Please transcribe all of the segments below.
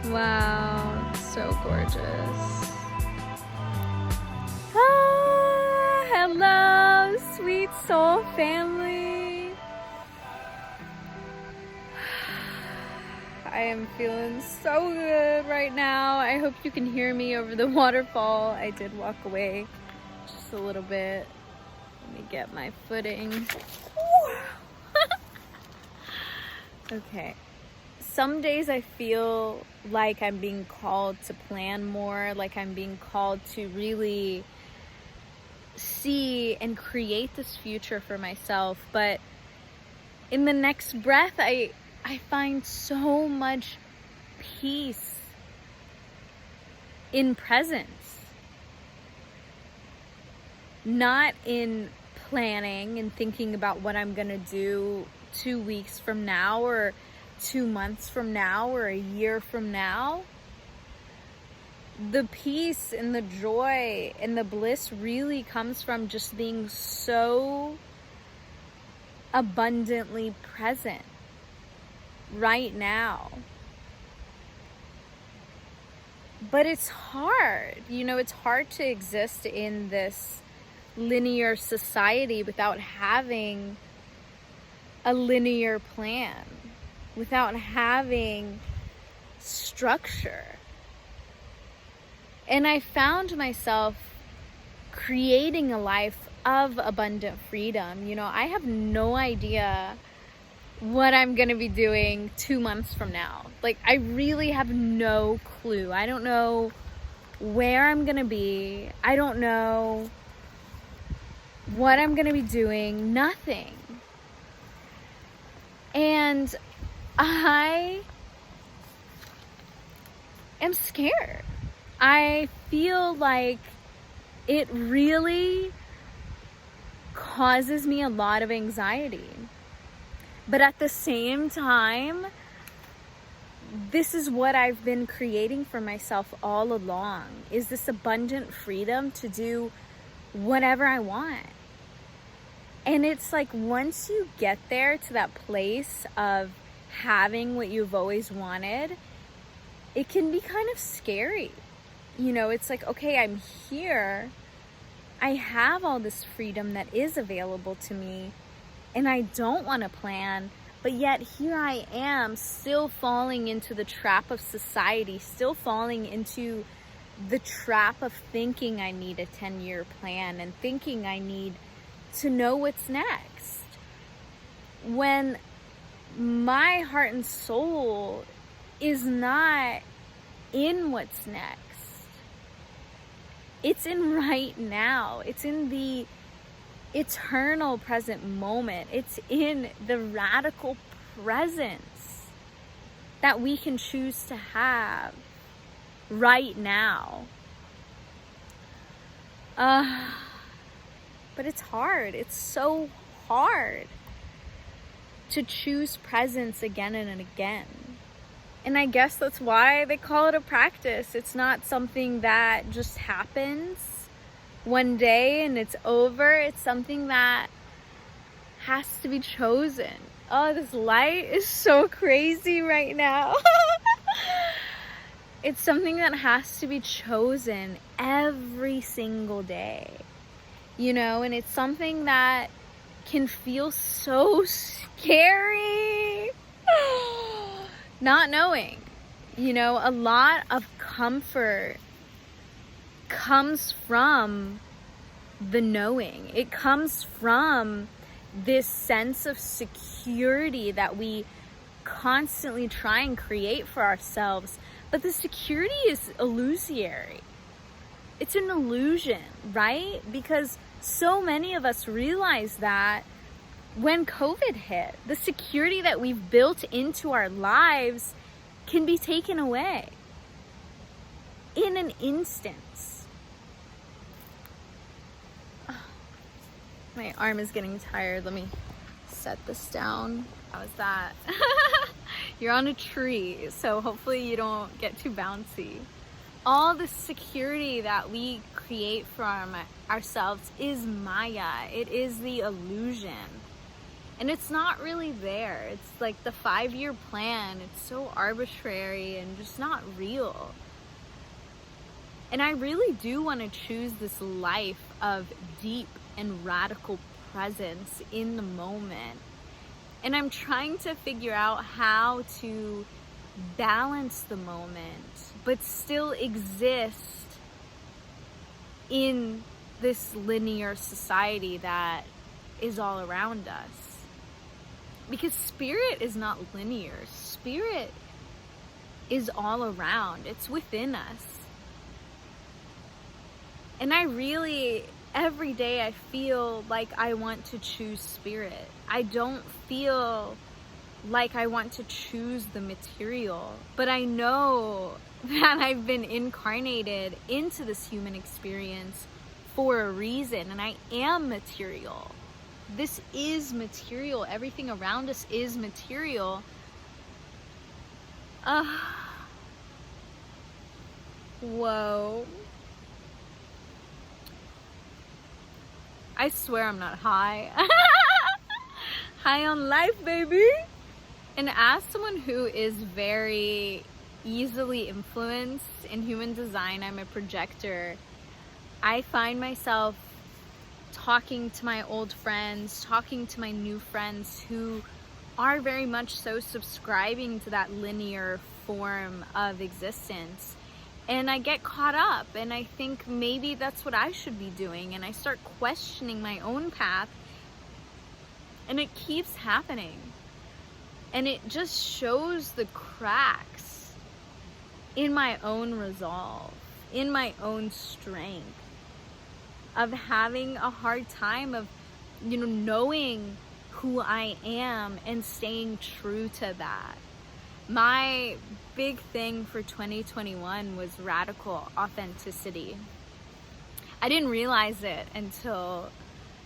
Wow, so gorgeous. Ah, hello, sweet soul family. I am feeling so good right now. I hope you can hear me over the waterfall. I did walk away just a little bit. Let me get my footing. Okay. Some days I feel like I'm being called to plan more, like I'm being called to really see and create this future for myself. But in the next breath, I find so much peace in presence. Not in planning and thinking about what I'm gonna do 2 weeks from now or 2 months from now or a year from now. The peace and the joy and the bliss really comes from just being so abundantly present right now. But it's hard, it's hard to exist in this linear society without having a linear plan, without having structure. And I found myself creating a life of abundant freedom. I have no idea what I'm gonna be doing 2 months from now. Like, I really have no clue. I don't know where I'm gonna be. I don't know what I'm gonna be doing. Nothing. And I am scared. I feel like it really causes me a lot of anxiety. But at the same time, this is what I've been creating for myself all along, is this abundant freedom to do whatever I want. And it's like, once you get there to that place of having what you've always wanted, it can be kind of scary. It's like, okay, I'm here. I have all this freedom that is available to me, and I don't want to plan, but yet here I am still falling into the trap of society, still falling into the trap of thinking I need a 10-year plan and thinking I need to know what's next, when my heart and soul is not in what's next. It's in right now. It's in the eternal present moment. It's in the radical presence that we can choose to have right now. But it's hard. It's so hard to choose presence again and again. And I guess that's why they call it a practice. It's not something that just happens one day and it's over. It's something that has to be chosen. Oh, this light is so crazy right now. It's something that has to be chosen every single day. And it's something that can feel so scary. Not knowing. A lot of comfort comes from the knowing. It comes from this sense of security that we constantly try and create for ourselves. But the security is illusory. It's an illusion, right? Because so many of us realize that when COVID hit, the security that we've built into our lives can be taken away in an instance. My arm is getting tired. Let me set this down. How was that? You're on a tree, so hopefully you don't get too bouncy. All the security that we create from ourselves is Maya. It is the illusion. And it's not really there. It's like the 5-year plan. It's so arbitrary and just not real. And I really do want to choose this life of deep and radical presence in the moment. And I'm trying to figure out how to balance the moment, but still exist in this linear society that is all around us. Because spirit is not linear. Spirit is all around. It's within us. And I really, every day I feel like I want to choose spirit. I don't feel like I want to choose the material. But I know that I've been incarnated into this human experience for a reason. And I am material. This is material. Everything around us is material. Whoa. I swear I'm not high. High on life, baby. And as someone who is very easily influenced in human design, I'm a projector. I find myself talking to my old friends, talking to my new friends who are very much so subscribing to that linear form of existence. And I get caught up and I think maybe that's what I should be doing. And I start questioning my own path. And it keeps happening. And it just shows the cracks in my own resolve, in my own strength, of having a hard time of, knowing who I am and staying true to that. My big thing for 2021 was radical authenticity. I didn't realize it until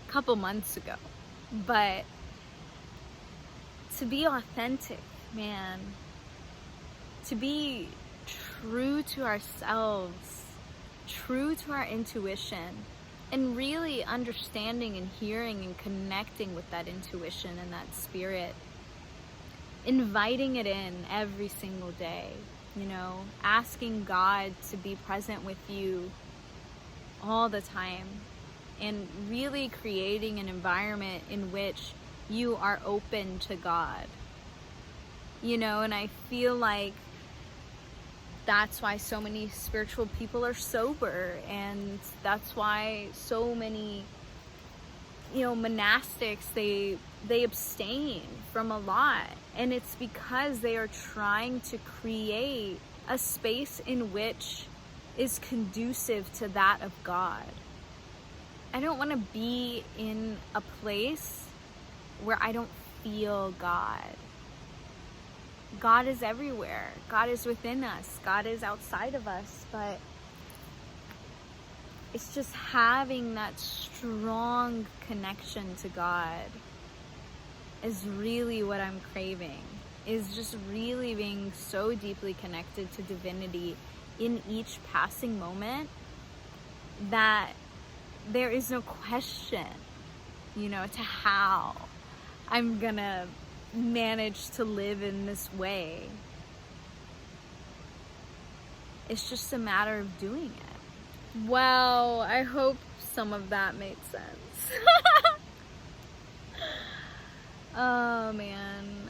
a couple months ago, but to be authentic, man, to be true to ourselves, true to our intuition, and really understanding and hearing and connecting with that intuition and that spirit, inviting it in every single day, asking God to be present with you all the time, and really creating an environment in which you are open to God, and I feel like that's why so many spiritual people are sober, and that's why so many monastics, they abstain from a lot, and it's because they are trying to create a space in which is conducive to that of God. I don't want to be in a place where I don't feel God. God is everywhere. God is within us. God is outside of us, but it's just having that strong connection to God is really what I'm craving. Is just really being so deeply connected to divinity in each passing moment that there is no question, to how I'm gonna manage to live in this way. It's just a matter of doing it. Well, I hope some of that made sense. Oh man,